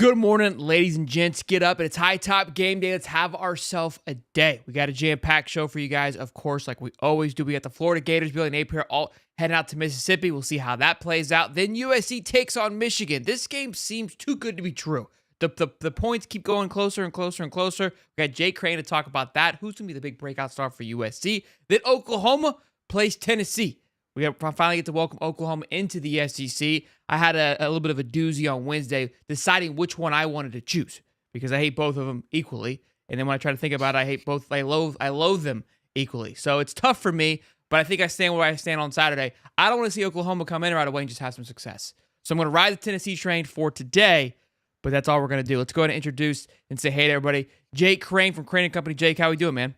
Good morning, ladies and gents. Get up. It's high top game day. Let's have ourselves a day. We got a jam-packed show for you guys, of course, like we always do. We got the Florida Gators, Billy Napier, all heading out to Mississippi. We'll see how that plays out. Then USC takes on Michigan. This game seems too good to be true. The points keep going closer and closer and closer. We got Jay Crane to talk about that. Who's going to be the big breakout star for USC? Then Oklahoma plays Tennessee. We finally get to welcome Oklahoma into the SEC. I had a little bit of a doozy on Wednesday deciding which one I wanted to choose because I hate both of them equally. And then when I try to think about it, I hate both. I loathe them equally. So it's tough for me, but I think I stand where I stand on Saturday. I don't want to see Oklahoma come in right away and just have some success. So I'm going to ride the Tennessee train for today, but that's all we're going to do. Let's go ahead and introduce and say hey to everybody. Jake Crane from Crane & Company. Jake, how we doing, man?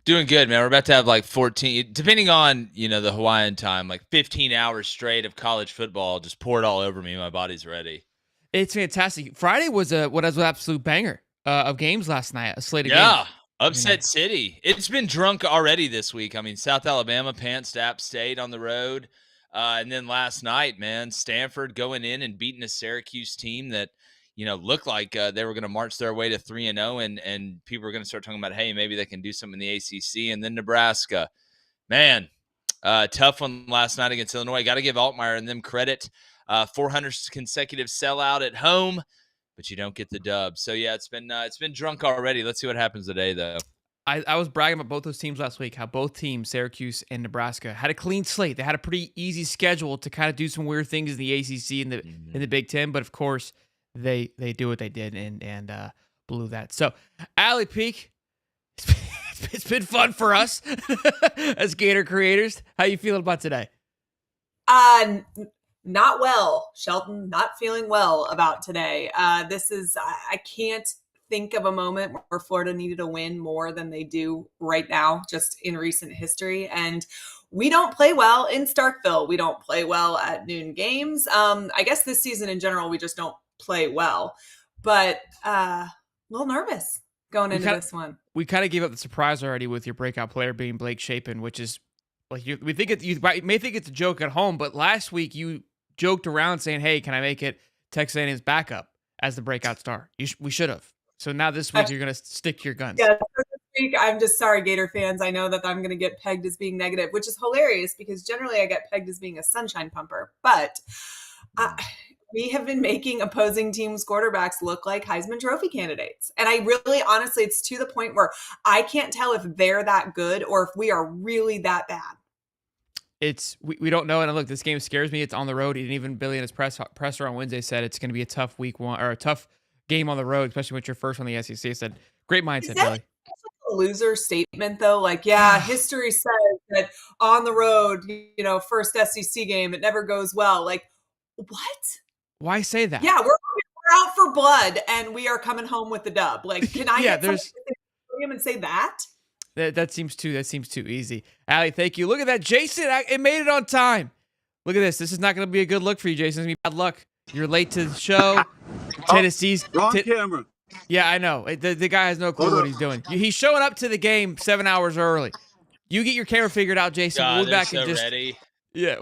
Doing good, man. We're about to have like 14, depending on, the Hawaiian time, like 15 hours straight of college football just poured all over me. My body's ready. It's fantastic. Friday was an absolute banger of games last night, a slate of games. Yeah, upset city. It's been drunk already this week. I mean, South Alabama pantsed App State on the road. And then last night, man, Stanford going in and beating a Syracuse team that, looked like they were going to march their way to 3-0, and people were going to start talking about, hey, maybe they can do something in the ACC. And then Nebraska, man, tough one last night against Illinois. Got to give Altmaier and them credit. 400 consecutive sellout at home, but you don't get the dub. So yeah, it's been drunk already. Let's see what happens today, though. I was bragging about both those teams last week, how both teams, Syracuse and Nebraska, had a clean slate. They had a pretty easy schedule to kind of do some weird things in the ACC and in the Big Ten, but of course, they do what they did and blew that. So, Allie Peak, it's been fun for us as Gator creators. How you feeling about today? Not well, Shelton. Not feeling well about today. I can't think of a moment where Florida needed a win more than they do right now, just in recent history. And we don't play well in Starkville. We don't play well at noon games. I guess this season in general, we just don't play well, but a little nervous going into this one. We kind of gave up the surprise already with your breakout player being Blake Shapen, which is like you may think it's a joke at home, but last week you joked around saying, "Hey, can I make it Texas A&M's backup as the breakout star?" We should have. So now this week you're going to stick to your guns. Yeah, this week I'm just sorry, Gator fans. I know that I'm going to get pegged as being negative, which is hilarious because generally I get pegged as being a sunshine pumper, but we have been making opposing teams' quarterbacks look like Heisman Trophy candidates. And I really, honestly, it's to the point where I can't tell if they're that good or if we are really that bad. We don't know. And look, this game scares me. It's on the road. And even Billy in his presser on Wednesday said it's going to be a tough week one or a tough game on the road, especially with your first one in the SEC. I said, great mindset, Billy. Like a loser statement, though? Like, yeah, history says that on the road, first SEC game, it never goes well. Like, what? Why say that? Yeah, we're out for blood, and we are coming home with the dub. Like, can I get him and say that? That seems too easy. Allie, thank you. Look at that, Jason. It made it on time. Look at this. This is not going to be a good look for you, Jason. It's going to be bad luck. You're late to the show. Tennessee's wrong camera. Yeah, I know. The guy has no clue what he's doing. He's showing up to the game 7 hours early. You get your camera figured out, Jason. God, we'll be back and just ready. Yeah,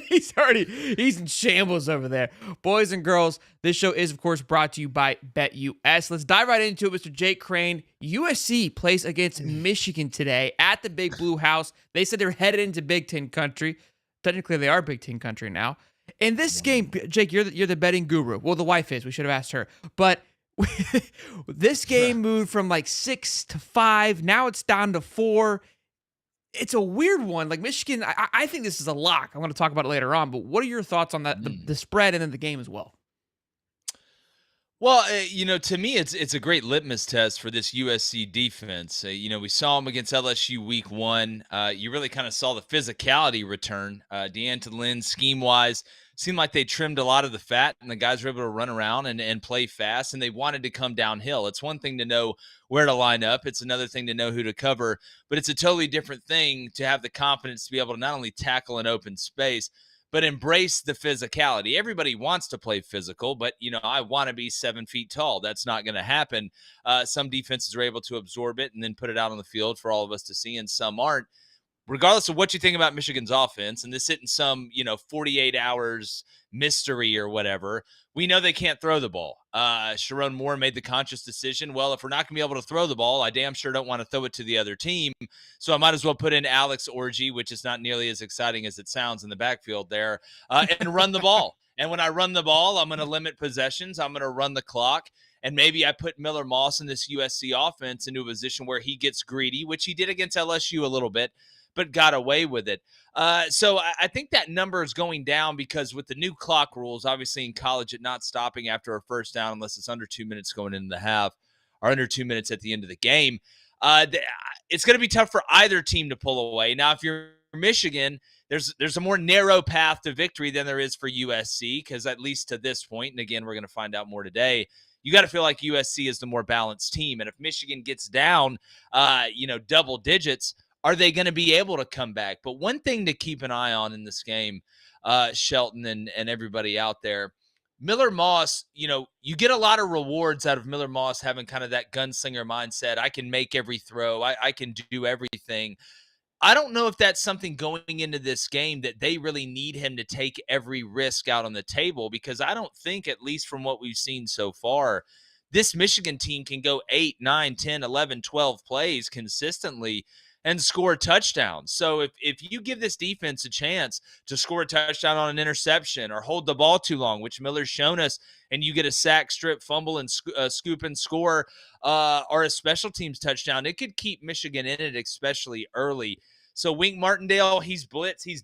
he's in shambles over there. Boys and girls, this show is, of course, brought to you by BetUS. Let's dive right into it, Mr. Jake Crane. USC plays against Michigan today at the Big Blue House. They said they're headed into Big Ten country. Technically, they are Big Ten country now. In this game, Jake, you're the betting guru. Well, the wife is. We should have asked her. But this game moved from like 6 to 5. Now it's down to 4. It's a weird one. Like Michigan, I think this is a lock. I'm going to talk about it later on, but what are your thoughts on that, the spread and then the game as well? Well, to me, it's a great litmus test for this USC defense. We saw them against LSU week 1. You really kind of saw the physicality return. Deanton Lynn, scheme-wise, seemed like they trimmed a lot of the fat, and the guys were able to run around and play fast, and they wanted to come downhill. It's one thing to know where to line up. It's another thing to know who to cover, but it's a totally different thing to have the confidence to be able to not only tackle an open space, but embrace the physicality. Everybody wants to play physical, but, I want to be 7 feet tall. That's not going to happen. Some defenses are able to absorb it and then put it out on the field for all of us to see, and some aren't. regardless of what you think about Michigan's offense, and this isn't some, 48 hours mystery or whatever, we know they can't throw the ball. Sharon Moore made the conscious decision, well, if we're not going to be able to throw the ball, I damn sure don't want to throw it to the other team. So I might as well put in Alex Orji, which is not nearly as exciting as it sounds in the backfield there, and run the ball. And when I run the ball, I'm going to limit possessions. I'm going to run the clock. And maybe I put Miller Moss in this USC offense into a position where he gets greedy, which he did against LSU a little bit, but got away with it. So I think that number is going down because with the new clock rules, obviously in college, it not stopping after a first down unless it's under 2 minutes going into the half or under 2 minutes at the end of the game. It's going to be tough for either team to pull away. Now, if you're Michigan, there's a more narrow path to victory than there is for USC because at least to this point, and again, we're going to find out more today, you got to feel like USC is the more balanced team. And if Michigan gets down, double digits, are they going to be able to come back? But one thing to keep an eye on in this game, Shelton and everybody out there, Miller Moss, you get a lot of rewards out of Miller Moss having kind of that gunslinger mindset. I can make every throw. I can do everything. I don't know if that's something going into this game that they really need him to take every risk out on the table, because I don't think, at least from what we've seen so far, this Michigan team can go 8, 9, 10, 11, 12 plays consistently and score touchdowns. So if you give this defense a chance to score a touchdown on an interception or hold the ball too long, which Miller's shown us, and you get a sack, strip, fumble, and scoop and score, or a special teams touchdown, it could keep Michigan in it, especially early. So Wink Martindale, he's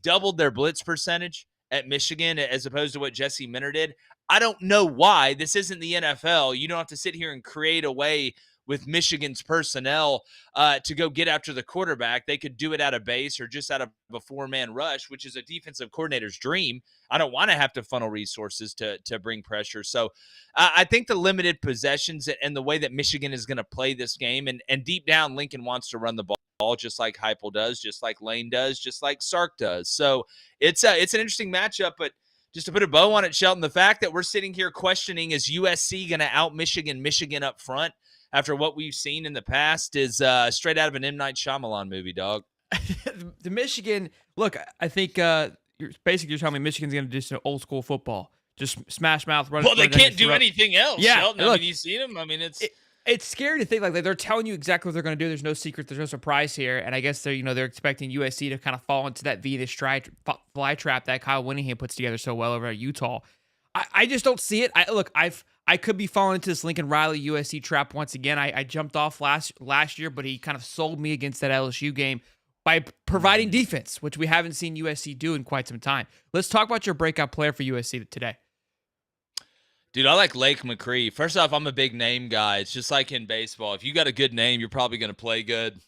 doubled their blitz percentage at Michigan as opposed to what Jesse Minter did. I don't know why. This isn't the NFL. You don't have to sit here and create a way with Michigan's personnel to go get after the quarterback. They could do it out of base or just out of a four-man rush, which is a defensive coordinator's dream. I don't want to have to funnel resources to bring pressure. So I think the limited possessions and the way that Michigan is going to play this game, and deep down, Lincoln wants to run the ball just like Heupel does, just like Lane does, just like Sark does. So it's an interesting matchup, but just to put a bow on it, Shelton, the fact that we're sitting here questioning, is USC going to out Michigan up front after what we've seen in the past, is straight out of an M. Night Shyamalan movie, dog. The Michigan, look, I think you're telling me Michigan's going to do some old school football. Just smash mouth, run. Well, they can't do anything else, yeah, Shelton. look, I mean, you seen them? I mean, it's scary to think like they're telling you exactly what they're going to do. There's no secret. There's no surprise here. And I guess they're expecting USC to kind of fall into that Venus fly trap that Kyle Whittingham puts together so well over at Utah. I just don't see it. I could be falling into this Lincoln Riley USC trap once again. I jumped off last year, but he kind of sold me against that LSU game by providing defense, which we haven't seen USC do in quite some time. Let's talk about your breakout player for USC today. Dude, I like Lake McCree. First off, I'm a big name guy. It's just like in baseball. If you got a good name, you're probably going to play good.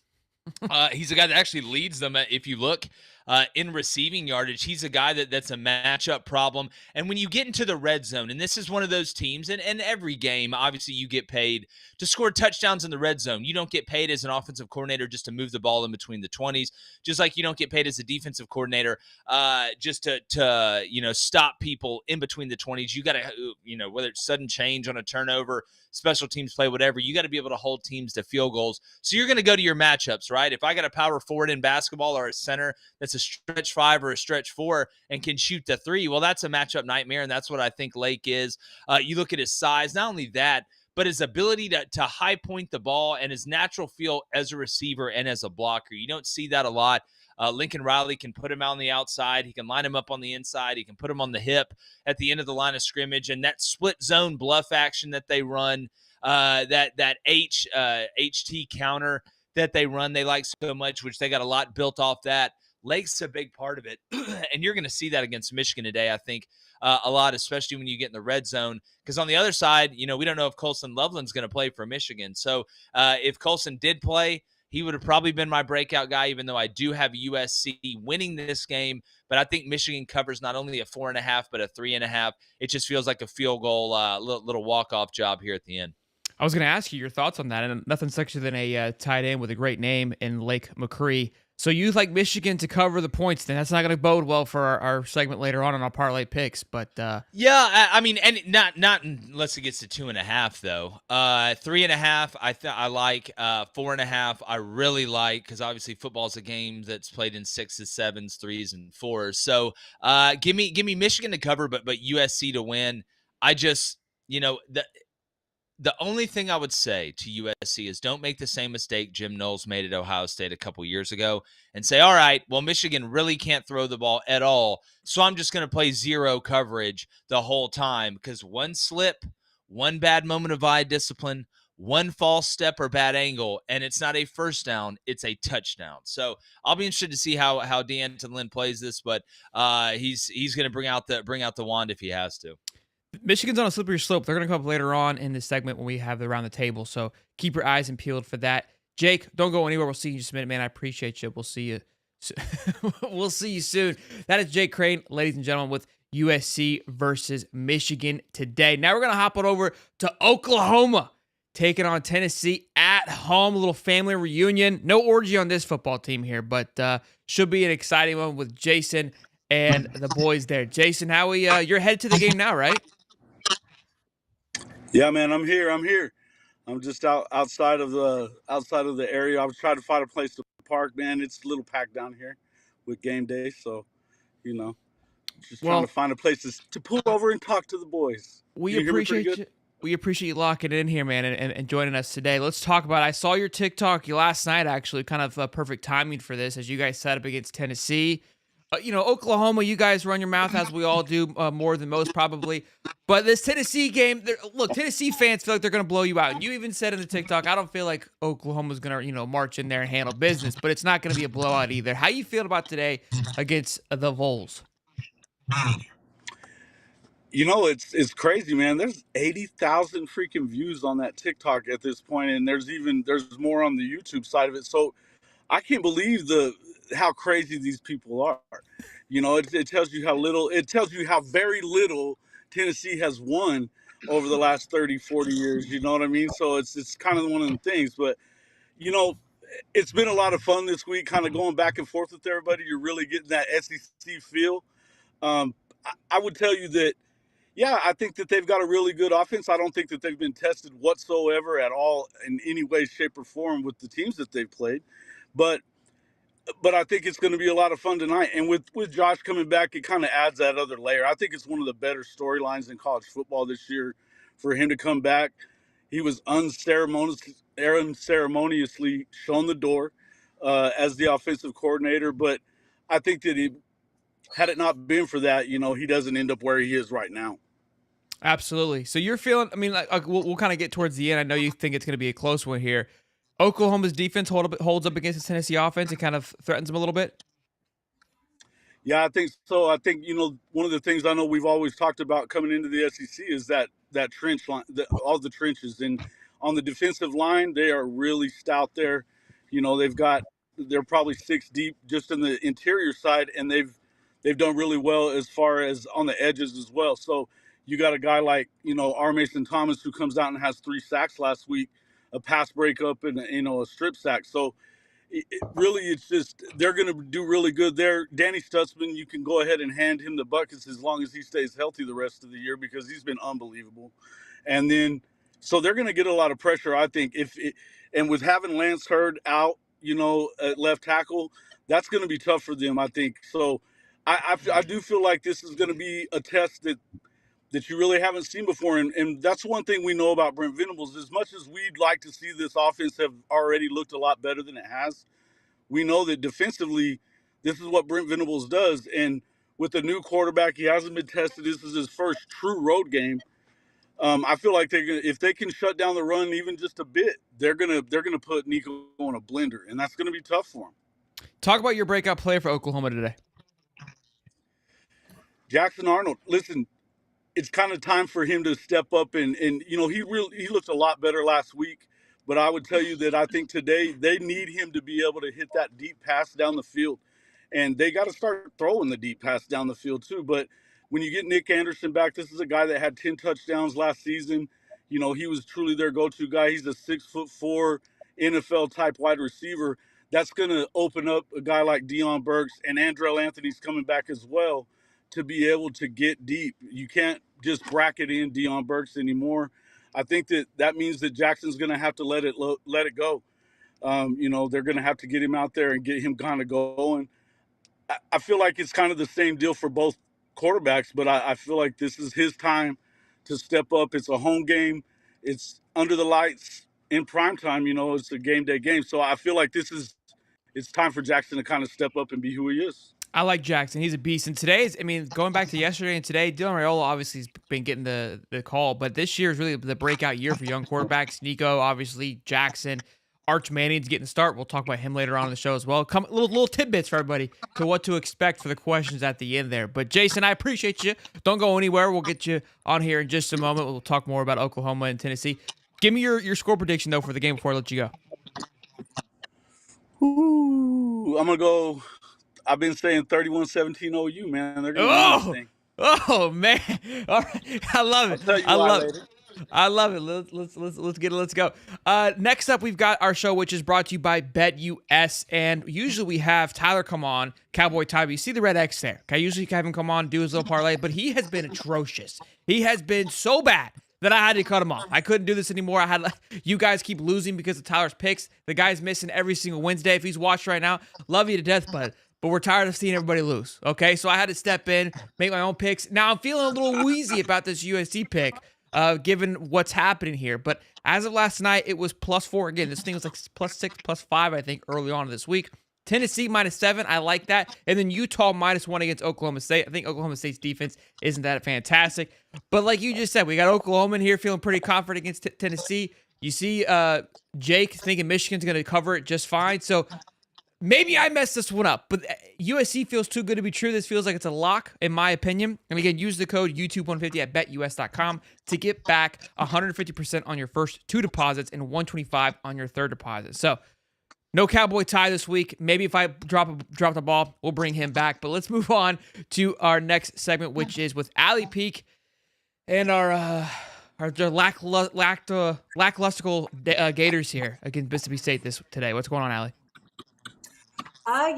He's a guy that actually leads them. If you look in receiving yardage, he's a guy that's a matchup problem. And when you get into the red zone, and this is one of those teams, and every game, obviously you get paid to score touchdowns in the red zone. You don't get paid as an offensive coordinator just to move the ball in between the 20s, just like you don't get paid as a defensive coordinator just to stop people in between the 20s. You got to, whether it's sudden change on a turnover, special teams play, whatever, you got to be able to hold teams to field goals. So you're going to go to your matchups, right? If I got a power forward in basketball or a center that's a stretch 5 or a stretch 4 and can shoot the 3, well, that's a matchup nightmare, and that's what I think Lake is. You look at his size, not only that, but his ability to high point the ball and his natural feel as a receiver and as a blocker. You don't see that a lot. Lincoln Riley can put him out on the outside. He can line him up on the inside. He can put him on the hip at the end of the line of scrimmage. And that split zone bluff action that they run, that HT counter that they run, they like so much, which they got a lot built off that. Lake's a big part of it. And you're going to see that against Michigan today, I think, a lot, especially when you get in the red zone. Because on the other side, we don't know if Colson Loveland's going to play for Michigan. So if Colson did play, he would have probably been my breakout guy, even though I do have USC winning this game. But I think Michigan covers not only a 4.5, but a 3.5. It just feels like a field goal, little walk-off job here at the end. I was going to ask you your thoughts on that, and nothing sexier than a tight end with a great name in Lake McCree. So you like Michigan to cover the points, then that's not going to bode well for our segment later on our parlay picks. But Yeah, I mean, and not unless it gets to 2.5 though. 3.5, I like. 4.5, I really like, because obviously football's a game that's played in 6s, 7s, 3s, and 4s. So give me Michigan to cover, but USC to win. I just, the only thing I would say to USC is don't make the same mistake Jim Knowles made at Ohio State a couple years ago and say, all right, well, Michigan really can't throw the ball at all, so I'm just going to play zero coverage the whole time, because one slip, one bad moment of eye discipline, one false step or bad angle, and it's not a first down, it's a touchdown. So I'll be interested to see how D'Anton Lynn plays this, but he's going to bring out the wand if he has to. Michigan's on a slippery slope. They're going to come up later on in this segment when we have the around the table. So keep your eyes peeled for that. Jake, don't go anywhere. We'll see you in just a minute, man. I appreciate you. We'll see you. We'll see you soon. That is Jake Crane, ladies and gentlemen, with USC versus Michigan today. Now we're going to hop on over to Oklahoma, taking on Tennessee at home. A little family reunion. No orgy on this football team here, but should be an exciting one with Jason and the boys there. Jason, how you're headed to the game now, right? Yeah, man, I'm here. I'm just outside of the area. I was trying to find a place to park, man. It's a little packed down here with game day, so just trying to find a place to pull over and talk to the boys. We appreciate you. We appreciate you locking it in here, man, and joining us today. Let's talk about it. I saw your TikTok last night, actually, kind of perfect timing for this as you guys set up against Tennessee. Oklahoma, you guys run your mouth, as we all do, more than most probably. But this Tennessee game, look, Tennessee fans feel like they're going to blow you out. And you even said in the TikTok, I don't feel like Oklahoma's going to, march in there and handle business. But it's not going to be a blowout either. How you feel about today against the Vols? It's crazy, man. There's 80,000 freaking views on that TikTok at this point, and there's more on the YouTube side of it. So I can't believe how crazy these people are. It tells you how very little Tennessee has won over the last 30, 40 years. You know what I mean? So it's kind of one of the things. But, it's been a lot of fun this week, kind of going back and forth with everybody. You're really getting that SEC feel. I would tell you that, yeah, I think that they've got a really good offense. I don't think that they've been tested whatsoever at all in any way, shape, or form with the teams that they've played. But I think it's going to be a lot of fun tonight. And with Josh coming back, it kind of adds that other layer. I think it's one of the better storylines in college football this year for him to come back. He was unceremoniously shown the door as the offensive coordinator. But I think that had it not been for that, he doesn't end up where he is right now. Absolutely. So you're feeling, we'll kind of get towards the end. I know you think it's going to be a close one here. Oklahoma's defense holds up against the Tennessee offense and kind of threatens them a little bit? Yeah, I think so. I think, one of the things I know we've always talked about coming into the SEC is that trench line, all the trenches. And on the defensive line, they are really stout there. They're probably 6 deep just in the interior side, and they've done really well as far as on the edges as well. So you got a guy like, R. Mason Thomas, who comes out and has 3 sacks last week, a pass breakup, and a strip sack. So it's just they're going to do really good there. Danny Stutzman, you can go ahead and hand him the buckets as long as he stays healthy the rest of the year, because he's been unbelievable. And then so they're going to get a lot of pressure, I think. And with having Lance Hurd out, at left tackle, that's going to be tough for them, I think. So I do feel like this is going to be a test that you really haven't seen before. And that's one thing we know about Brent Venables. As much as we'd like to see this offense have already looked a lot better than it has, we know that defensively, this is what Brent Venables does. And with the new quarterback, he hasn't been tested. This is his first true road game. I feel like if they can shut down the run even just a bit, they're gonna put Nico on a blender, and that's gonna be tough for him. Talk about your breakout player for Oklahoma today. Jackson Arnold. Listen, it's kind of time for him to step up, and he looked a lot better last week. But I would tell you that I think today they need him to be able to hit that deep pass down the field, and they got to start throwing the deep pass down the field too. But when you get Nick Anderson back, this is a guy that had 10 touchdowns last season. He was truly their go-to guy. He's a 6'4" NFL type wide receiver that's going to open up a guy like Deion Burks, and Andrell Anthony's coming back as well, to be able to get deep. You can't just bracket in Deion Burks anymore. I think that means that Jackson's going to have to let it go. They're going to have to get him out there and get him kind of going. I feel like it's kind of the same deal for both quarterbacks, but I feel like this is his time to step up. It's a home game. It's under the lights in prime time. It's a game day game. So I feel like it's time for Jackson to kind of step up and be who he is. I like Jackson. He's a beast. And today's, going back to yesterday and today, Dylan Raiola obviously has been getting the call, but this year is really the breakout year for young quarterbacks. Nico, obviously, Jackson, Arch Manning's getting the start. We'll talk about him later on in the show as well. Little tidbits for everybody to what to expect for the questions at the end there. But Jason, I appreciate you. Don't go anywhere. We'll get you on here in just a moment. We'll talk more about Oklahoma and Tennessee. Give me your score prediction, though, for the game before I let you go. Ooh, I'm going to go. I've been saying 31-17 OU, man. They're going to win this thing. Oh, man. All right. I love it. I love it. Let's get it. Let's go. Next up, we've got our show, which is brought to you by BetUS. And usually we have Tyler come on, Cowboy Ty. You see the red X there. I usually have him come on, do his little parlay, but he has been atrocious. He has been so bad that I had to cut him off. I couldn't do this anymore. You guys keep losing because of Tyler's picks. The guy's missing every single Wednesday. If he's watched right now, love you to death, bud. But we're tired of seeing everybody lose, okay? So I had to step in, make my own picks. Now I'm feeling a little wheezy about this USC pick, given what's happening here. But as of last night, it was +4. Again, this thing was like +6, +5, I think, early on this week. Tennessee -7, I like that. And then Utah -1 against Oklahoma State. I think Oklahoma State's defense isn't that fantastic. But like you just said, we got Oklahoma in here feeling pretty confident against Tennessee. You see Jake thinking Michigan's going to cover it just fine. So maybe I messed this one up, but USC feels too good to be true. This feels like it's a lock, in my opinion. And again, use the code YouTube150 at betus.com to get back 150% on your first 2 deposits and $125 on your third deposit. So, no Cowboy Ty this week. Maybe if I drop the ball, we'll bring him back. But let's move on to our next segment, which is with Allie Peak and our lackluster Gators here against Mississippi State today. What's going on, Allie? I'm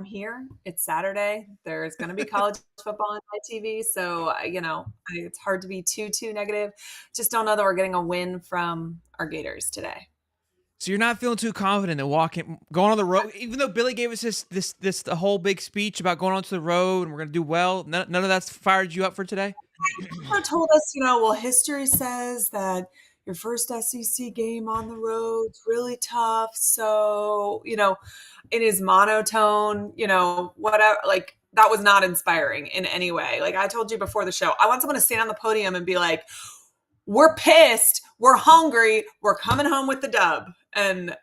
here. It's Saturday. There's going to be college football on my TV. So, it's hard to be too negative. Just don't know that we're getting a win from our Gators today. So you're not feeling too confident in going on the road, even though Billy gave us this the whole big speech about going onto the road and we're going to do well. None of that's fired you up for today? He told us, history says that your first SEC game on the road's really tough. So, in his monotone, whatever, like that was not inspiring in any way. Like I told you before the show, I want someone to stand on the podium and be like, we're pissed, we're hungry, we're coming home with the dub. And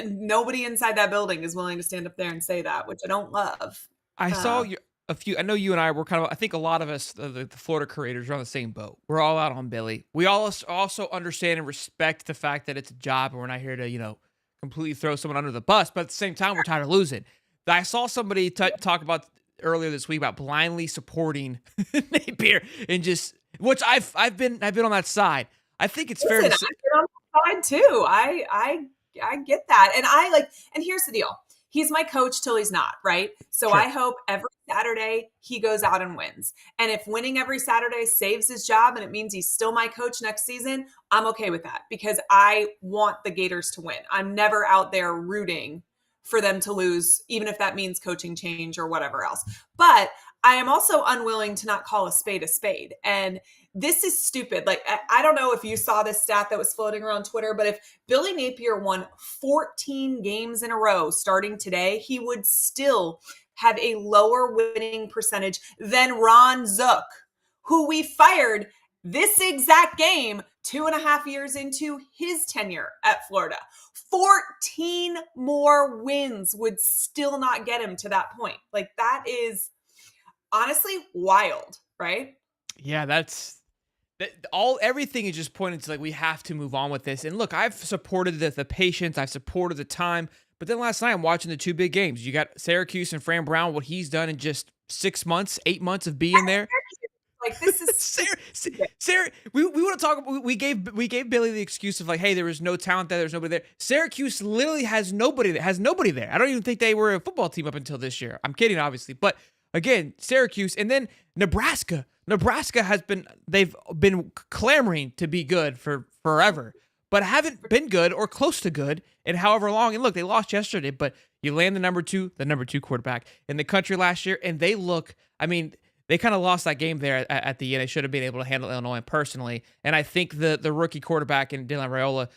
nobody inside that building is willing to stand up there and say that, which I don't love. I saw a few. I know you and I were I think a lot of us, the Florida creators, are on the same boat. We're all out on Billy. We all also understand and respect the fact that it's a job and we're not here to, completely throw someone under the bus. But at the same time, we're tired of losing. I saw somebody talk about earlier this week about blindly supporting Napier and which I've been on that side. I think it's fair to say. I've been on that side too. I get that. And here's the deal. He's my coach till he's not, right? So sure. I hope every Saturday he goes out and wins. And if winning every Saturday saves his job and it means he's still my coach next season, I'm okay with that because I want the Gators to win. I'm never out there rooting for them to lose, even if that means coaching change or whatever else. But I am also unwilling to not call a spade a spade. And this is stupid. Like, I don't know if you saw this stat that was floating around Twitter, but if Billy Napier won 14 games in a row starting today, he would still have a lower winning percentage than Ron Zook, who we fired this exact game 2.5 years into his tenure at Florida. 14 more wins would still not get him to that point. Like, that is honestly wild, right? Yeah, everything is just pointing to like we have to move on with this. And look, I've supported the patience, I've supported the time, but then last night I'm watching the 2 big games. You got Syracuse and Fran Brown, what he's done in just 6 months, 8 months of being there. Like, this is we want to talk. We gave Billy the excuse of like, hey, there was no talent there. There's nobody there. Syracuse literally has nobody there. I don't even think they were a football team up until this year. I'm kidding, obviously, but again, Syracuse, and then Nebraska. Nebraska they've been clamoring to be good for forever, but haven't been good or close to good in however long. And look, they lost yesterday, but you land the number two quarterback in the country last year, and they look. I mean, they kind of lost that game there at the end. They should have been able to handle Illinois personally. And I think the rookie quarterback in Dylan Raiola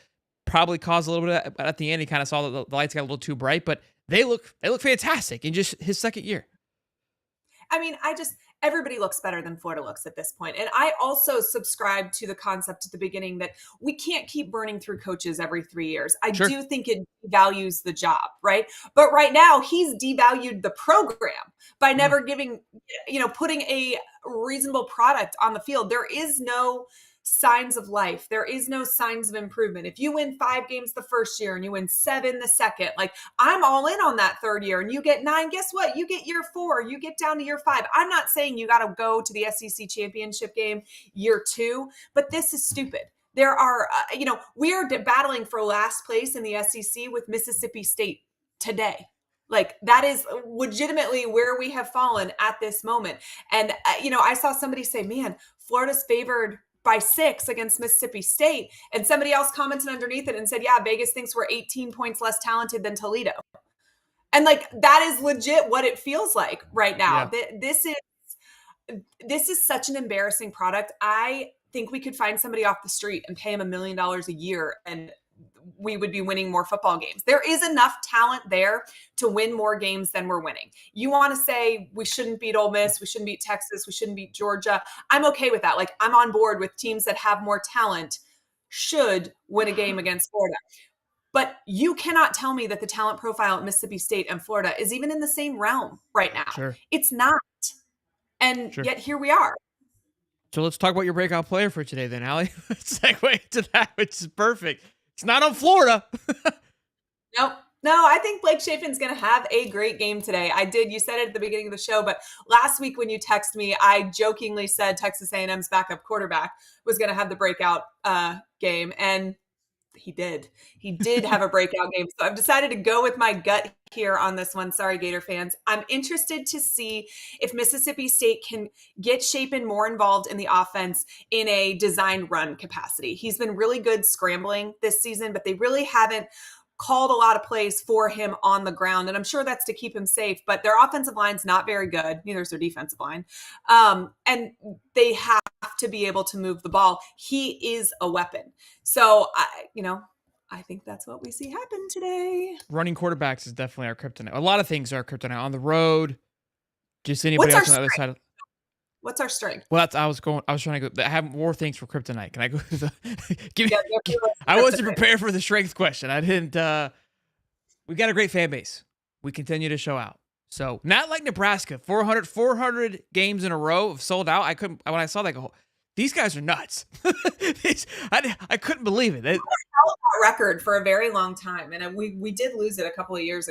probably caused a little bit at the end. He kind of saw that the lights got a little too bright, but they look fantastic in just his second year. I mean, everybody looks better than Florida looks at this point. And I also subscribe to the concept at the beginning that we can't keep burning through coaches every 3 years. I do think it devalues the job, right? But right now he's devalued the program by never giving, putting a reasonable product on the field. There is no signs of life. There is no signs of improvement. If you win 5 games the first year and you win 7 the second, like I'm all in on that third year and you get 9, guess what? You get year 4, you get down to year 5. I'm not saying you got to go to the SEC championship game year 2, but this is stupid. There are, we are battling for last place in the SEC with Mississippi State today. Like that is legitimately where we have fallen at this moment. And, I saw somebody say, man, Florida's favored by 6 against Mississippi State. And somebody else commented underneath it and said, yeah, Vegas thinks we're 18 points less talented than Toledo. And like, that is legit what it feels like right now. Yeah. This is such an embarrassing product. I think we could find somebody off the street and pay him $1 million a year and we would be winning more football games. There is enough talent there to win more games than we're winning. You want to say we shouldn't beat Ole Miss, we shouldn't beat Texas, we shouldn't beat Georgia. I'm okay with that. Like I'm on board with teams that have more talent should win a game against Florida. But you cannot tell me that the talent profile at Mississippi State and Florida is even in the same realm right now. Sure. It's not. And yet here we are. So let's talk about your breakout player for today then, Allie. Segue to that, which is perfect. It's not on Florida. Nope. No, I think Blake Chaffin's going to have a great game today. You said it at the beginning of the show, but last week when you texted me, I jokingly said Texas A&M's backup quarterback was going to have the breakout game. And he did. He did have a breakout game. So I've decided to go with my gut here on this one. Sorry, Gator fans. I'm interested to see if Mississippi State can get Shapen more involved in the offense in a design run capacity. He's been really good scrambling this season, but they really haven't called a lot of plays for him on the ground. And I'm sure that's to keep him safe, but their offensive line's not very good. Neither is their defensive line. And they have to be able to move the ball. He is a weapon. So, I think that's what we see happen today. Running quarterbacks is definitely our kryptonite. A lot of things are kryptonite on the road. Just anybody else on the other side of. What's our strength? Well, I was trying to go. I have more things for kryptonite. Can I go? I wasn't prepared for the strength question. I didn't. We've got a great fan base. We continue to show out. So not like Nebraska, 400 games in a row of sold out. When I saw that, go, these guys are nuts. I couldn't believe it. They held that record for a very long time, and we did lose it a couple of years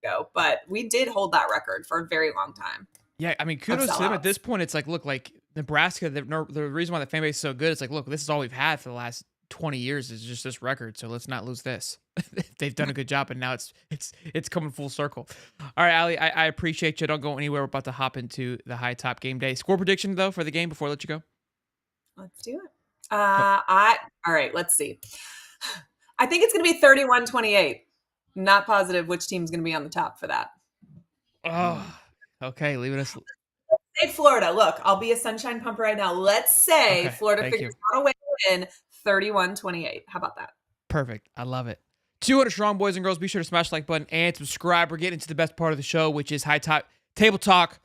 ago, but we did hold that record for a very long time. Yeah, I mean, kudos to them at this point. It's like, look, like Nebraska, the reason why the fan base is so good, it's like, look, this is all we've had for the last 20 years is just this record, so let's not lose this. They've done a good job, and now it's coming full circle. All right, Allie, I appreciate you. Don't go anywhere. We're about to hop into the high top game day. Score prediction, though, for the game before I let you go? Let's do it. All right, let's see. I think it's going to be 31-28. Not positive which team's going to be on the top for that. Oh, okay. Leave it as. Say Florida. Look, I'll be a sunshine pumper right now. Let's say Florida figures out a way to win 31-28. How about that? Perfect. I love it. 200 strong, boys and girls. Be sure to smash the like button and subscribe. We're getting into the best part of the show, which is high top table talk,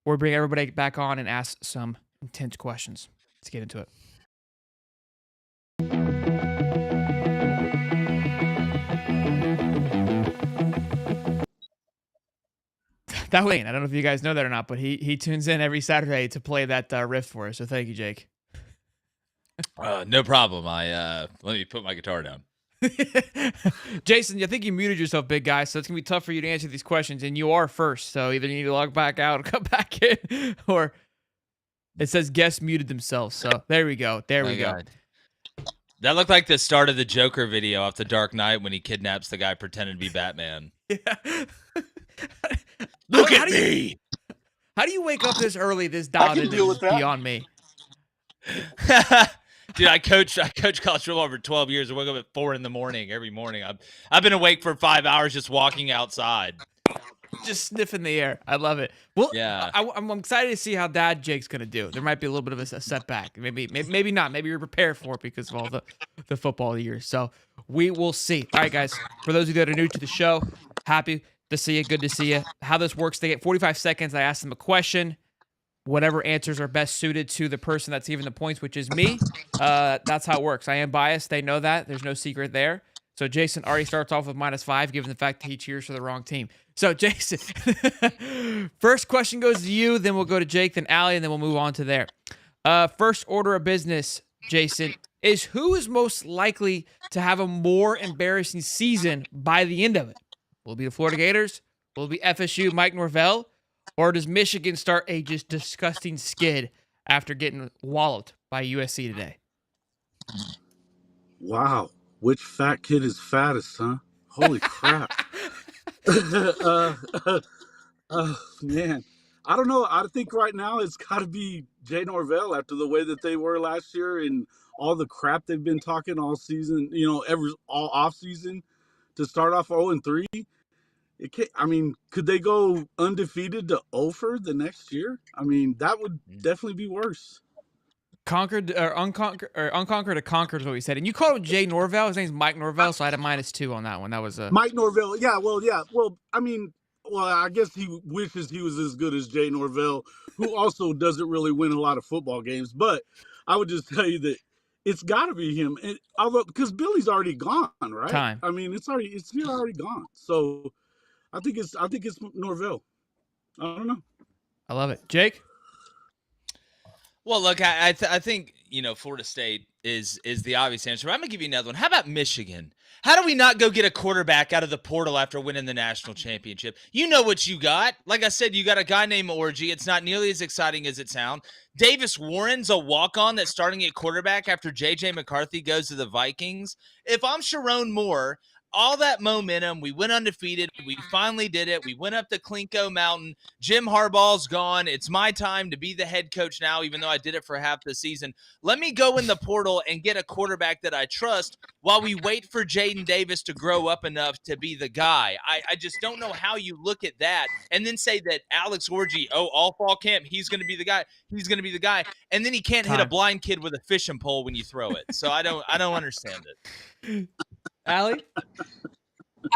where we bring everybody back on and ask some intense questions. Let's get into it. That way, I don't know if you guys know that or not, but he tunes in every Saturday to play that riff for us. So thank you, Jake. No problem. Let me put my guitar down. Jason, I think you muted yourself, big guy, so it's gonna be tough for you to answer these questions, and you are first. So either you need to log back out or come back in, or It says guests muted themselves. So there we go. There we go. God. That looked like the start of the Joker video off The Dark Knight when he kidnaps the guy pretending to be Batman. Yeah. Look at me. How do you wake up this early, this dialed in? deal with that. Beyond me. Dude, I coach college football for 12 years. I wake up at 4 a.m. every morning. I've been awake for 5 hours just walking outside. Just sniffing the air. I love it. Well, Yeah. I'm excited to see how Dad Jake's gonna do. There might be a little bit of a setback. Maybe not. Maybe you're prepared for it because of all the football years. So we will see. All right, guys. For those of you that are new to the show, happy to see you. Good to see you. How this works, they get 45 seconds. I ask them a question. Whatever answers are best suited to the person that's giving the points, which is me. That's how it works. I am biased. They know that. There's no secret there. So Jason already starts off with -5, given the fact that he cheers for the wrong team. So Jason, first question goes to you, then we'll go to Jake, then Allie, and then we'll move on to there. First order of business, Jason, is who is most likely to have a more embarrassing season by the end of it? Will it be the Florida Gators? Will it be FSU, Mike Norvell? Or does Michigan start a just disgusting skid after getting walloped by USC today? Wow. Which fat kid is fattest, huh? Holy crap. Man. I don't know. I think right now it's got to be Jay Norvell after the way that they were last year and all the crap they've been talking all season, all off season to start off 0-3. Could they go undefeated to 0 the next year? I mean, that would definitely be worse. Unconquered to conquered is what we said. And you called him Jay Norvell. His name's Mike Norvell, so I had a -2 on that one. That was Mike Norvell. Yeah. Well, I guess he wishes he was as good as Jay Norvell, who also doesn't really win a lot of football games. But I would just tell you that it's got to be him. And although because Billy's already gone, right? Time. I mean, it's already gone. So I think it's Norvell. I don't know. I love it, Jake. Well, look, I think Florida State is the obvious answer. But I'm gonna give you another one. How about Michigan? How do we not go get a quarterback out of the portal after winning the national championship? You know what you got. Like I said, you got a guy named Orgy. It's not nearly as exciting as it sounds. Davis Warren's a walk-on that's starting at quarterback after J.J. McCarthy goes to the Vikings. If I'm Sharon Moore, all that momentum, we went undefeated. We finally did it. We went up the Klinko Mountain. Jim Harbaugh's gone. It's my time to be the head coach now, even though I did it for half the season. Let me go in the portal and get a quarterback that I trust while we wait for Jaden Davis to grow up enough to be the guy. I just don't know how you look at that and then say that Alex Orgy, all fall camp, he's going to be the guy. He's going to be the guy. And then he can't hit a blind kid with a fishing pole when you throw it. So I don't understand it. Allie?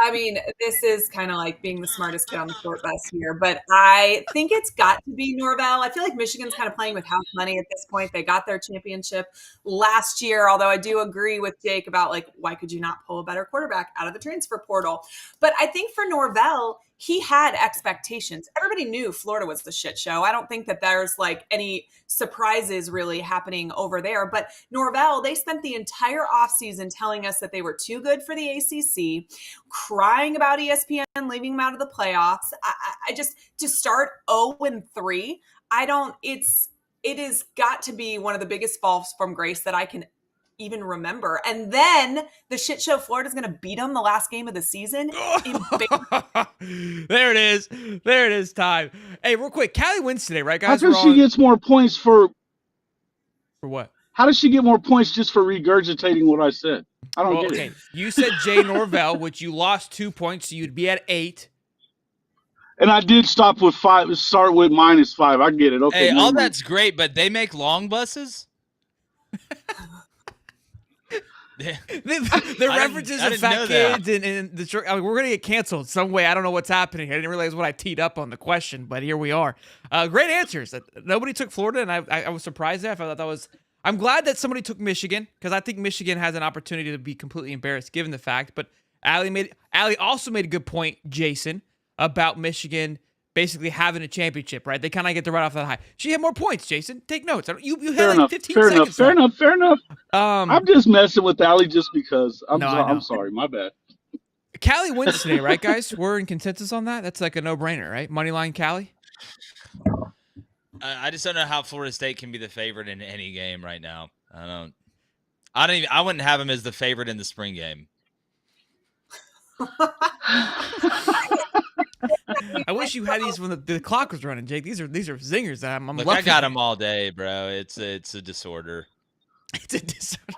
I mean, this is kind of like being the smartest kid on the short bus here, but I think it's got to be Norvell. I feel like Michigan's kind of playing with house money at this point. They got their championship last year, although I do agree with Jake about why could you not pull a better quarterback out of the transfer portal? But I think for Norvell, he had expectations. Everybody knew Florida was the shit show. I don't think that there's any surprises really happening over there. But Norvell, they spent the entire offseason telling us that they were too good for the ACC, crying about ESPN leaving them out of the playoffs. I just, to start 0-3, it has got to be one of the biggest falls from grace that I can even remember. And then the shit show Florida's going to beat them the last game of the season. There it is. Time. Hey, real quick, Callie wins today, right, guys? How come she gets more points for what? How does she get more points just for regurgitating what I said? I don't get it. You said Jay Norvell, which you lost 2 points, so you'd be at 8. And I did start with -5. I get it. Okay. Hey, all that's great, but they make long buses? the references of fat kids and the we're gonna get canceled some way. I don't know what's happening. I didn't realize what I teed up on the question, but here we are. Great answers. Nobody took Florida, and I was surprised there. I thought that was. I'm glad that somebody took Michigan because I think Michigan has an opportunity to be completely embarrassed given the fact. But Allie also made a good point, Jason, about Michigan basically having a championship, right? They kind of get the right off that high. She had more points, Jason. Take notes. You had 15 seconds. Fair enough. I'm just messing with Allie just because. I'm sorry. My bad. Callie wins today, right, guys? We're in consensus on that. That's like a no-brainer, right? Moneyline Callie? I just don't know how Florida State can be the favorite in any game right now. I wouldn't have them as the favorite in the spring game. I wish you had these when the clock was running, Jake. These are zingers. I'm Look, loving I got them all day, bro. It's a disorder. It's a disorder.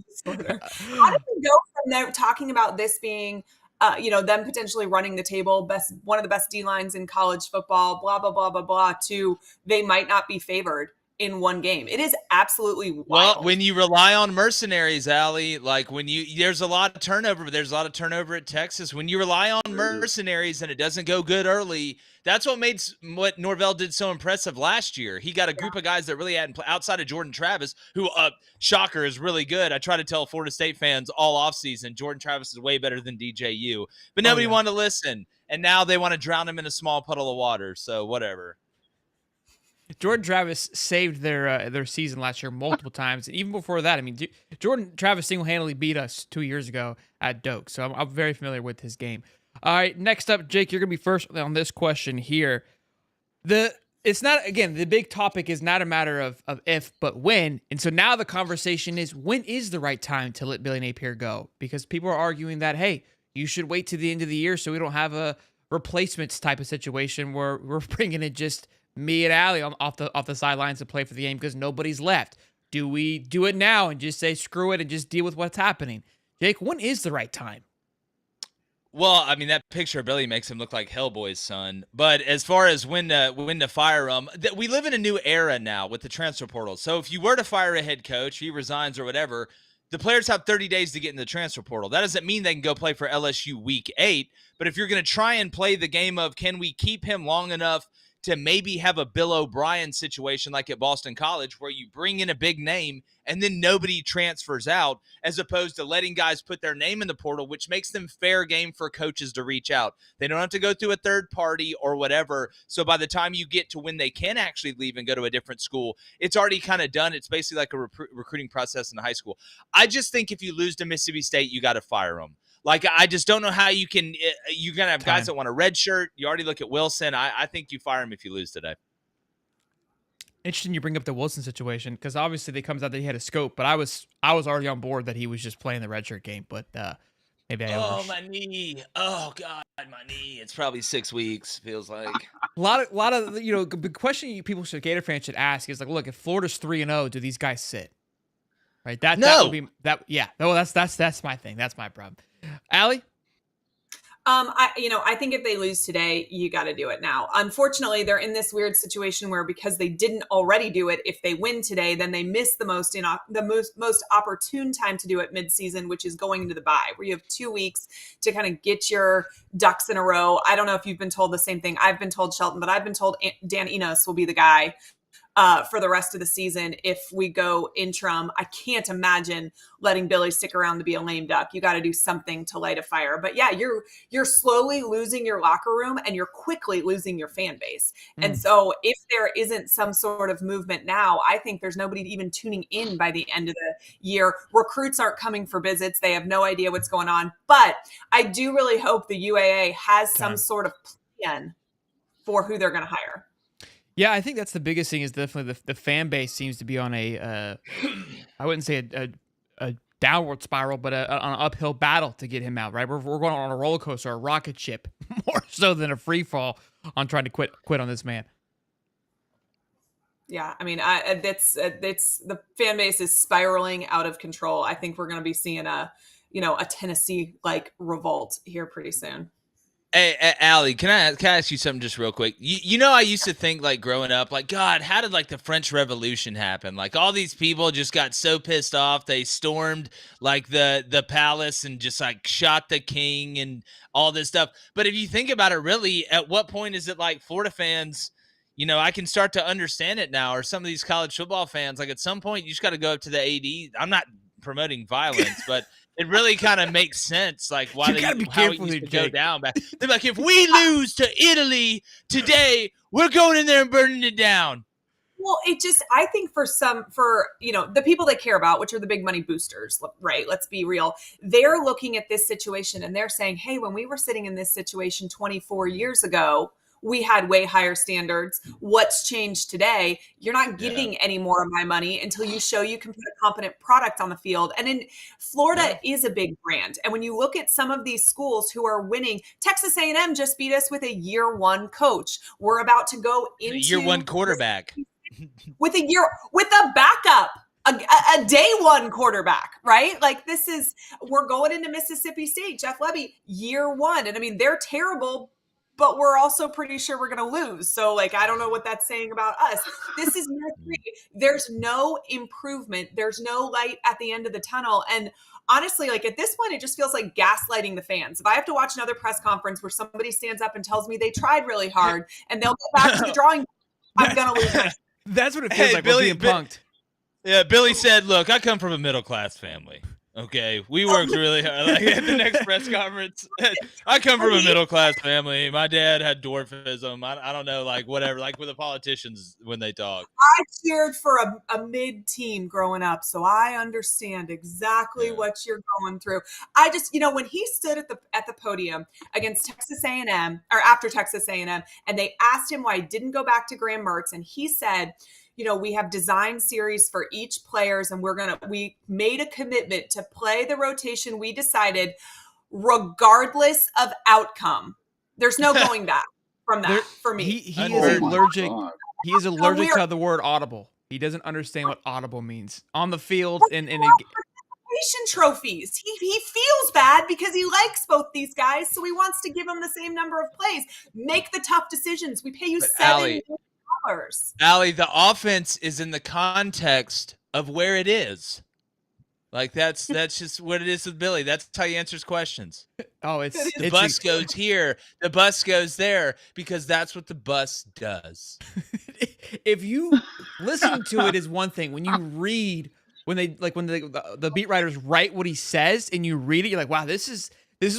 Disorder. How did we go from there talking about this being, them potentially running the table, one of the best D lines in college football, blah blah blah blah blah, to they might not be favored in one game? It is absolutely wild. Well, when you rely on mercenaries, Allie, like there's a lot of turnover, but there's a lot of turnover at Texas. When you rely on mercenaries and it doesn't go good early, that's what Norvell did so impressive last year. He got a group of guys that really hadn't played outside of Jordan Travis, who, shocker, is really good. I try to tell Florida State fans all offseason, Jordan Travis is way better than DJU, but nobody wanted to listen. And now they want to drown him in a small puddle of water. So whatever. Jordan Travis saved their season last year multiple times. And even before that, I mean, Jordan Travis single-handedly beat us 2 years ago at Doak. So I'm very familiar with his game. All right, next up, Jake, you're going to be first on this question here. It's not, again, the big topic is not a matter of if, but when. And so now the conversation is, when is the right time to let Billy Napier go? Because people are arguing that, hey, you should wait to the end of the year so we don't have a replacements type of situation where we're bringing in just me and Allie off the sidelines to play for the game because nobody's left. Do we do it now and just say screw it and just deal with what's happening? Jake, when is the right time? Well, I mean, that picture of Billy makes him look like Hellboy's son. But as far as when to fire him, we live in a new era now with the transfer portal. So if you were to fire a head coach, he resigns or whatever, the players have 30 days to get in the transfer portal. That doesn't mean they can go play for LSU week 8. But if you're going to try and play the game of can we keep him long enough to maybe have a Bill O'Brien situation like at Boston College where you bring in a big name and then nobody transfers out, as opposed to letting guys put their name in the portal, which makes them fair game for coaches to reach out. They don't have to go through a third party or whatever. So by the time you get to when they can actually leave and go to a different school, it's already kind of done. It's basically like a recruiting process in high school. I just think if you lose to Mississippi State, you got to fire them. Like, I just don't know how you're going to have guys that want a red shirt. You already look at Wilson. I think you fire him if you lose today. Interesting you bring up the Wilson situation because obviously it comes out that he had a scope, but I was already on board that he was just playing the red shirt game, but maybe my knee. Oh, God, my knee. It's probably 6 weeks, feels like. A lot of the question Gator fans should ask is like, look, if Florida's 3-0, do these guys sit? Right? That would be that. Yeah. No, that's my thing. That's my problem. Allie? I think if they lose today, you got to do it now. Unfortunately, they're in this weird situation where because they didn't already do it, if they win today, then they miss the most opportune time to do it midseason, which is going into the bye, where you have 2 weeks to kind of get your ducks in a row. I don't know if you've been told the same thing. I've been told, Shelton, but I've been told Dan Enos will be the guy for the rest of the season if we go interim. I can't imagine letting Billy stick around to be a lame duck. You got to do something to light a fire. But yeah, you're slowly losing your locker room and you're quickly losing your fan base. And so if there isn't some sort of movement now, I think there's nobody even tuning in by the end of the year. Recruits aren't coming for visits. They have no idea what's going on. But I do really hope the UAA has some sort of plan for who they're going to hire. Yeah, I think that's the biggest thing is definitely the fan base seems to be on I wouldn't say a downward spiral, but an uphill battle to get him out, right? We're going on a roller coaster, a rocket ship, more so than a free fall on trying to quit on this man. Yeah, I mean, it's the fan base is spiraling out of control. I think we're going to be seeing a Tennessee-like revolt here pretty soon. Hey, Allie, can I ask you something just real quick? I used to think, like, growing up, like, God, how did, like, the French Revolution happen? Like, all these people just got so pissed off. They stormed, like, the palace and just, like, shot the king and all this stuff. But if you think about it, really, at what point is it, like, Florida fans, I can start to understand it now, or some of these college football fans, like, at some point, you just got to go up to the AD. I'm not promoting violence, but it really kind of makes sense, like how it used to go down back. They're like, if we lose to Italy today, we're going in there and burning it down. Well, I think for the people they care about, which are the big money boosters, right? Let's be real. They're looking at this situation and they're saying, hey, when we were sitting in this situation 24 years ago, we had way higher standards. What's changed today? You're not getting any more of my money until you show you can put a competent product on the field. And in Florida is a big brand. And when you look at some of these schools who are winning, Texas A&M just beat us with a year one coach. We're about to go into year one quarterback with a backup. A day one quarterback, right? Like we're going into Mississippi State, Jeff Lebby, year one. And I mean, they're terrible, but we're also pretty sure we're going to lose. So like, I don't know what that's saying about us. This is year three. There's no improvement. There's no light at the end of the tunnel. And honestly, like at this point, it just feels like gaslighting the fans. If I have to watch another press conference where somebody stands up and tells me they tried really hard and they'll get back to the drawing board, I'm going to lose. That's what it feels like. Billy, we're being punked. Yeah, Billy said, look, I come from a middle-class family, okay? We worked really hard. Like, at the next press conference, I come from a middle-class family. My dad had dwarfism. I don't know, like, whatever, like with the politicians when they talk. I cheered for a mid-team growing up, so I understand exactly what you're going through. I just, when he stood at the podium against Texas A&M, or after Texas A&M, and they asked him why he didn't go back to Graham Mertz, and he said, we have design series for each players and we made a commitment to play the rotation we decided regardless of outcome. There's no going back from that for me. He is allergic. He is allergic to the word audible. He doesn't understand what audible means on the field. And trophies. He feels bad because he likes both these guys. So he wants to give them the same number of plays, make the tough decisions. We pay you $7 million. Allie, the offense is in the context of where it is. Like that's just what it is with Billy. That's how he answers questions. Oh, the bus goes here, the bus goes there because that's what the bus does. If you listen to it is one thing. When you read, when the beat writers write what he says and you read it, you're like, wow, this is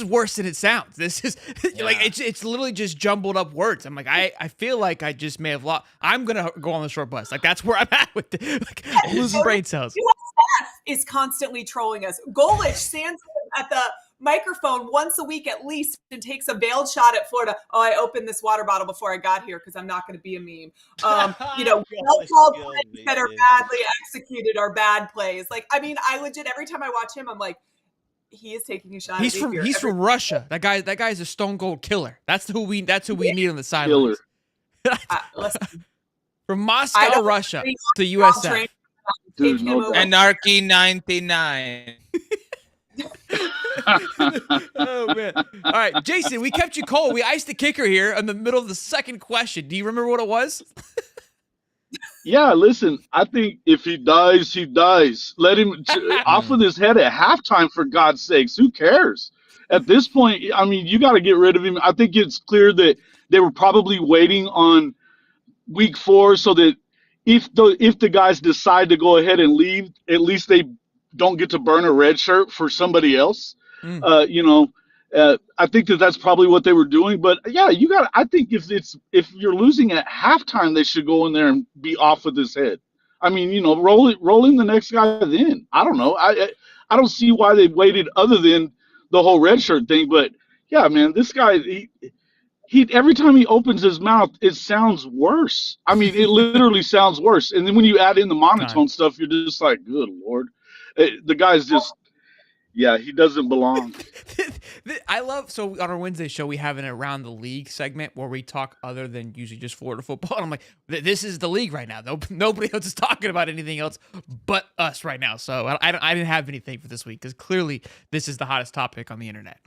worse than it sounds. This is like it's literally just jumbled up words. I'm like, I feel like I just may have lost. I'm gonna go on the short bus. Like that's where I'm at with losing brain cells. USF is constantly trolling us. Golich stands at the microphone once a week at least and takes a veiled shot at Florida. Oh, I opened this water bottle before I got here because I'm not going to be a meme. Well-called plays that are badly executed are bad plays. Like, I mean, I legit every time I watch him, I'm like, he is taking a shot. He's from Russia. That guy's a stone cold killer. That's who we need on the sidelines. Listen, from Moscow, Russia to USF. Dude, no Anarchy 99. Oh man! All right, Jason, we kept you cold. We iced the kicker here in the middle of the second question. Do you remember what it was? Yeah, listen, I think if he dies, he dies. Let him off with his head at halftime, for God's sakes. Who cares? At this point, I mean, you got to get rid of him. I think it's clear that they were probably waiting on week 4 so that if the guys decide to go ahead and leave, at least they don't get to burn a red shirt for somebody else. I think that's probably what they were doing. But yeah, I think if you're losing at halftime, they should go in there and be off with his head. I mean, roll in the next guy then. I don't know. I don't see why they waited other than the whole red shirt thing. But yeah, man, this guy, he every time he opens his mouth, it sounds worse. I mean, it literally sounds worse. And then when you add in the monotone stuff, you're just like, good Lord. The guy's just, he doesn't belong. I love, so on our Wednesday show, we have an Around the League segment where we talk other than usually just Florida football. And I'm like, this is the league right now. Nobody else is talking about anything else but us right now. So I didn't have anything for this week because clearly this is the hottest topic on the internet.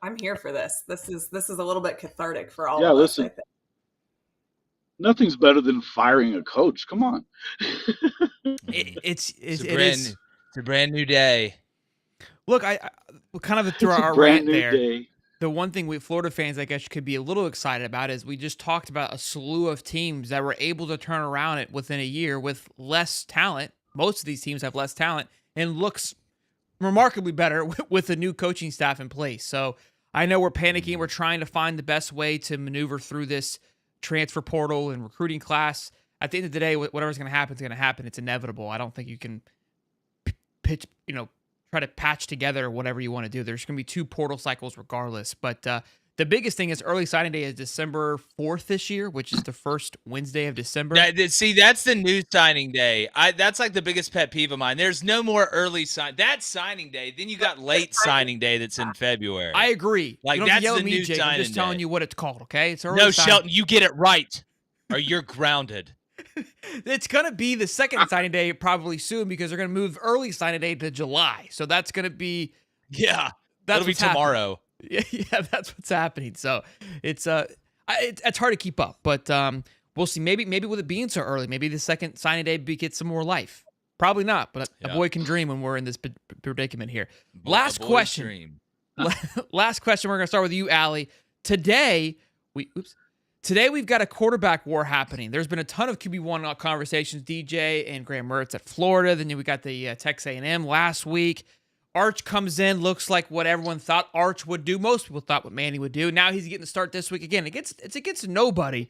I'm here for this. This is a little bit cathartic for all of us. Listen. Nothing's better than firing a coach. Come on. It's a brand new day. Look, I kind of through our rant there. Day. The one thing we Florida fans, I guess, could be a little excited about is we just talked about a slew of teams that were able to turn around it within a year with less talent. Most of these teams have less talent and looks remarkably better with a new coaching staff in place. So I know we're panicking. We're trying to find the best way to maneuver through this transfer portal and recruiting class. At the end of the day, whatever's going to happen is going to happen. It's inevitable. I don't think you can try to patch together whatever you want to do. There's going to be 2 portal cycles regardless. But The biggest thing is early signing day is December 4th this year, which is the first Wednesday of December. See, that's the new signing day. That's like the biggest pet peeve of mine. There's no more early sign. That's signing day. Then you got late signing day that's in February. I agree. Like, you don't have to that's yell the at me, new Jake. I'm just signing telling day. you what it's called, okay? It's early No, signing. Shelton, you get it right, or you're grounded. It's going to be the second signing day probably soon because they're going to move early signing day to July. So that's going to be Yeah, that's that'll be what's happening. tomorrow. Yeah, that's what's happening. So it's hard to keep up, but we'll see. Maybe with it being so early, maybe the second signing day gets some more life. Probably not, but a boy can dream when we're in this predicament here. Last question. Last question. We're gonna start with you, Allie. Today we've got a quarterback war happening. There's been a ton of QB1 conversations. DJ and Graham Mertz at Florida. Then we got the Texas A&M last week. Arch comes in, looks like what everyone thought Arch would do. Most people thought what Manny would do. Now he's getting to start this week again. It's against nobody.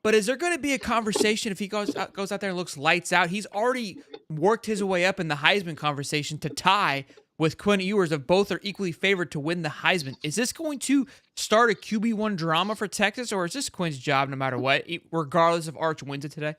But is there going to be a conversation if he goes out there and looks lights out? He's already worked his way up in the Heisman conversation to tie with Quinn Ewers, of both are equally favored to win the Heisman. Is this going to start a QB1 drama for Texas, or is this Quinn's job no matter what, regardless if Arch wins it today?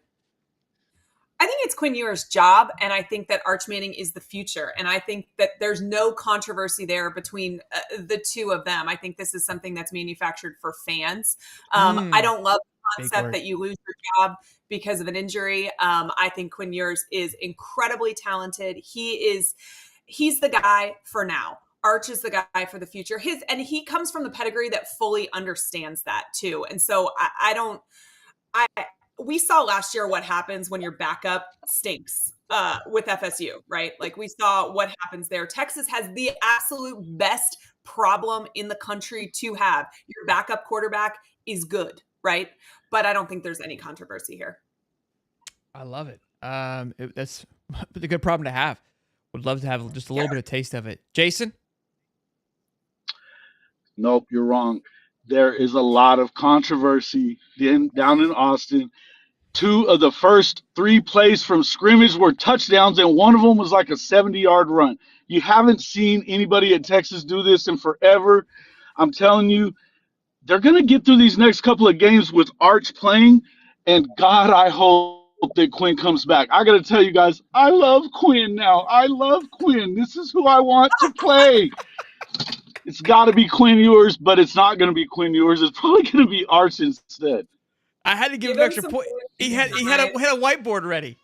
I think it's Quinn Ewers' job, and I think that Arch Manning is the future. And I think that there's no controversy there between the two of them. I think this is something that's manufactured for fans. I don't love the concept that you lose your job because of an injury. I think Quinn Ewers is incredibly talented. He's the guy for now. Arch is the guy for the future. And he comes from the pedigree that fully understands that too. And so we saw last year what happens when your backup stinks with FSU, right? Like we saw what happens there. Texas has the absolute best problem in the country to have. Your backup quarterback is good, right? But I don't think there's any controversy here. I love it. That's a good problem to have. Would love to have just a little bit of taste of it. Jason? Nope, you're wrong. There is a lot of controversy down in Austin. 2 of the first 3 plays from scrimmage were touchdowns, and one of them was like a 70-yard run. You haven't seen anybody at Texas do this in forever. I'm telling you, they're going to get through these next couple of games with Arch playing, and God, I hope that Quinn comes back. I got to tell you guys, I love Quinn now. I love Quinn. This is who I want to play. It's got to be Quinn Ewers, but it's not going to be Quinn Ewers. It's probably going to be Arch instead. I had to give him an extra point. He had a whiteboard ready.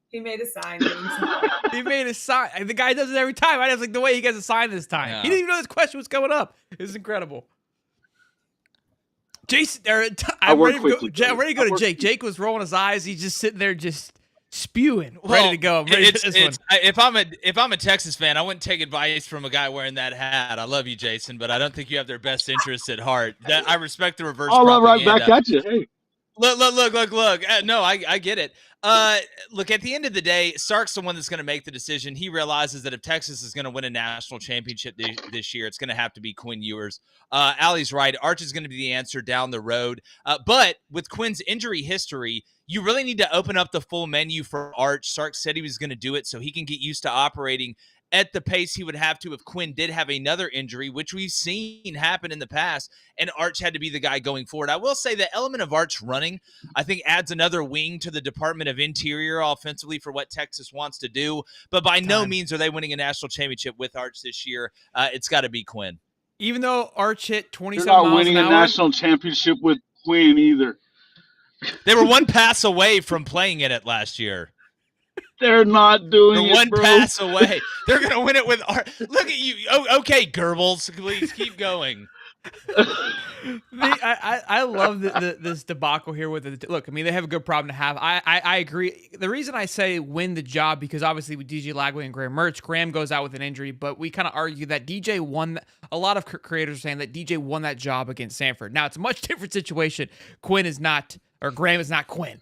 He made a sign. He made a sign. The guy does it every time. I was like, the way he gets a sign this time. Yeah. He didn't even know this question was coming up. It's incredible. Jason, I'm ready to go to Jake. Jake was rolling his eyes. He's just sitting there just spewing, ready to go. If I'm a Texas fan, I wouldn't take advice from a guy wearing that hat. I love you, Jason, but I don't think you have their best interests at heart. I respect the reverse propaganda. Right back at you. Hey. Look. No, I get it. Look, at the end of the day, Sark's the one that's going to make the decision. He realizes that if Texas is going to win a national championship this year, it's going to have to be Quinn Ewers. Allie's right. Arch is going to be the answer down the road. But with Quinn's injury history, you really need to open up the full menu for Arch. Sark said he was going to do it so he can get used to operating at the pace he would have to if Quinn did have another injury, which we've seen happen in the past, and Arch had to be the guy going forward. I will say the element of Arch running, I think, adds another wing to the Department of Interior offensively for what Texas wants to do, but by no means are they winning a national championship with Arch this year. It's got to be Quinn. Even though Arch hit 27 They're not miles winning an hour, a national championship with Quinn either. They were one pass away from playing in it last year. They're not doing They're it, one bro. pass away. They're going to win it with Arch. Look at you. Oh, okay, Goebbels, please keep going. I love this debacle here with it. Look, I mean, they have a good problem to have. I agree. The reason I say win the job, because obviously with DJ Lagway and Graham Mertz, Graham goes out with an injury, but we kind of argue that DJ won. A lot of creators are saying that DJ won that job against Sanford. Now, it's a much different situation. Quinn is not, or Graham is not Quinn,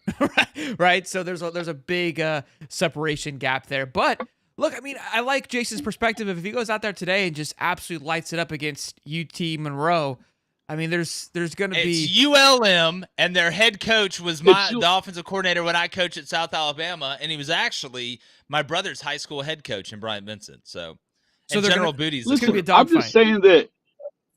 right? So there's a big separation gap there. But look, I mean, I like Jason's perspective. If he goes out there today and just absolutely lights it up against UT Monroe, I mean, there's going to be... It's ULM, and their head coach was the offensive coordinator when I coached at South Alabama, and he was actually my brother's high school head coach in Bryant Vincent. So General Booty's... Listen, I'm just saying that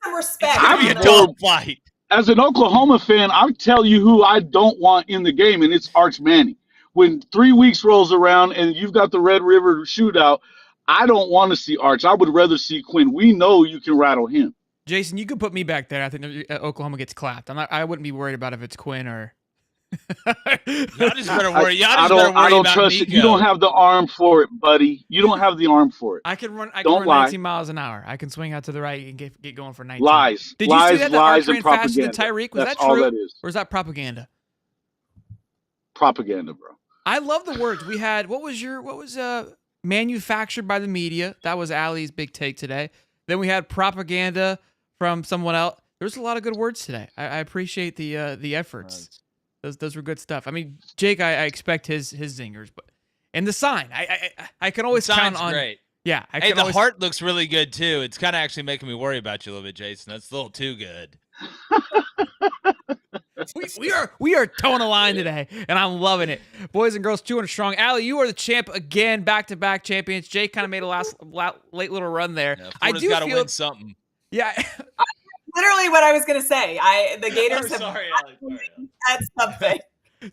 Some respect. It's gonna be a I'm dog fight. As an Oklahoma fan, I'll tell you who I don't want in the game, and it's Arch Manning. When 3 weeks rolls around and you've got the Red River shootout, I don't want to see Arch. I would rather see Quinn. We know you can rattle him. Jason, you could put me back there. I think Oklahoma gets clapped. I wouldn't be worried about if it's Quinn or. Y'all just better worry. I don't about trust Nico. it. You don't have the arm for it, buddy. You don't have the arm for it. I can run 19 miles an hour. I can swing out to the right and get going for 19. Lies. Did you lies, see that lies, Arch and ran faster than propaganda. Tyreek? Was That's that true? all that is. Or is that propaganda? Propaganda, bro. I love the words. We had what was manufactured by the media. That was Allie's big take today. Then we had propaganda from someone else. There's a lot of good words today. I appreciate the efforts. Those were good stuff. I mean, Jake, I expect his zingers, but and the sign, I can always count on. Great. Yeah, The heart looks really good too. It's kind of actually making me worry about you a little bit, Jason. That's a little too good. we are towing a line today, and I'm loving it. Boys and girls, 200 strong. Allie, you are the champ again, back-to-back champions. Jake kind of made a late little run there. Yeah, I do got to feel win something. Yeah. Literally what I was going to say. The Gators have had something.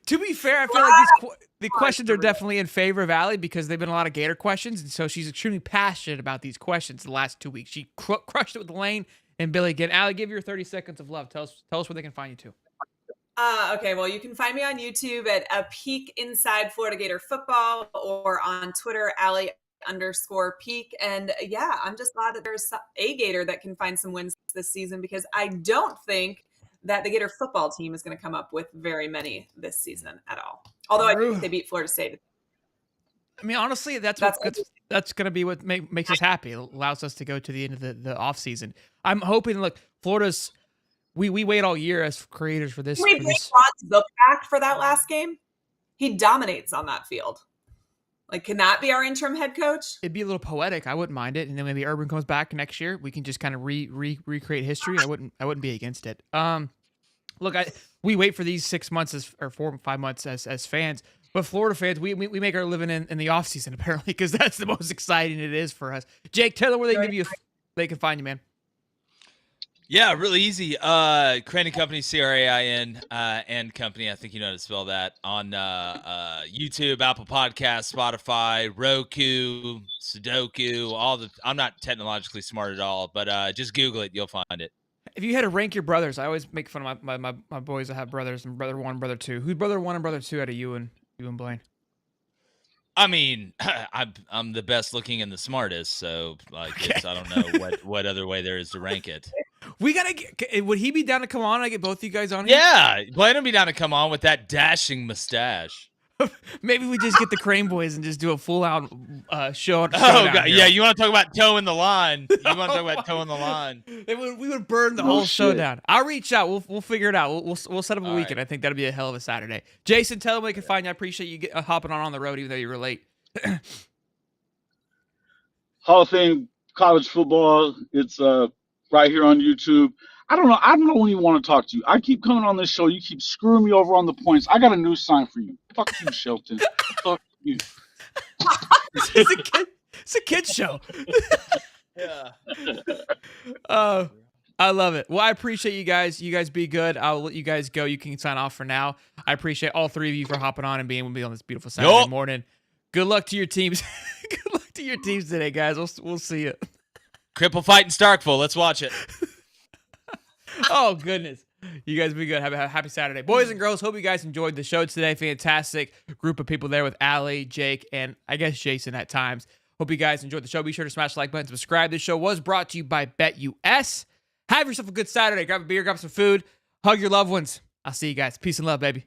To be fair, I feel like the questions are definitely in favor of Allie because they've been a lot of Gator questions, and so she's extremely passionate about these questions the last 2 weeks. She crushed it with Lane and Billy again. Allie, give your 30 seconds of love. Tell us where they can find you too. Okay, well, you can find me on YouTube at A Peek Inside Florida Gator Football or on Twitter, Allie_Peek. And yeah, I'm just glad that there's a Gator that can find some wins this season because I don't think that the Gator football team is going to come up with very many this season at all. Although I think they beat Florida State. I mean, honestly, that's going to be what makes us happy. It allows us to go to the end of the off season. I'm hoping. Look, Florida's. We wait all year as creators for this. Can we bring Ron's book back for that last game? He dominates on that field. Like, can that be our interim head coach? It'd be a little poetic. I wouldn't mind it. And then maybe Urban comes back next year. We can just kind of recreate history. I wouldn't be against it. Look, we wait for these 6 months or 4 or 5 months as fans. But Florida fans, we make our living in the offseason, apparently, because that's the most exciting it is for us. Jake, tell them where they can find you, man. Yeah, really easy. Crain & Company, CRAIN, and Company. I think you know how to spell that. On YouTube, Apple Podcasts, Spotify, Roku, Sudoku, I'm not technologically smart at all, but just Google it. You'll find it. If you had to rank your brothers, I always make fun of my boys that have brothers and brother 1, brother 2. Who's brother 1 and brother 2 out of you and Blaine? I mean, I'm the best looking and the smartest, so I don't know what other way there is to rank it. We gotta get. Would he be down to come on? I get both you guys on here. Yeah, Blaine will be down to come on with that dashing mustache. Maybe we just get the Crane Boys and just do a full out show. Oh God, yeah! You want to talk about toeing the line? You want to talk about toeing the line? We would burn the whole show down. I'll reach out. We'll figure it out. We'll set up a weekend. Right. I think that'll be a hell of a Saturday. Jason, tell them where they can find you. I appreciate you hopping on the road even though you were late. Hall of Fame college football. It's right here on YouTube. I don't know. I don't even want to talk to you. I keep coming on this show. You keep screwing me over on the points. I got a new sign for you. Fuck you, Shelton. Fuck you. It's a kid's show. Yeah. I love it. Well, I appreciate you guys. You guys be good. I'll let you guys go. You can sign off for now. I appreciate all three of you for hopping on and being with me on this beautiful Saturday morning. Good luck to your teams. Good luck to your teams today, guys. We'll see you. Cripple fight in Starkville. Let's watch it. Oh, goodness. You guys be good. Have a happy Saturday. Boys and girls, hope you guys enjoyed the show today. Fantastic group of people there with Allie, Jake, and I guess Jason at times. Hope you guys enjoyed the show. Be sure to smash the like button, subscribe. This show was brought to you by BetUS. Have yourself a good Saturday. Grab a beer, grab some food. Hug your loved ones. I'll see you guys. Peace and love, baby.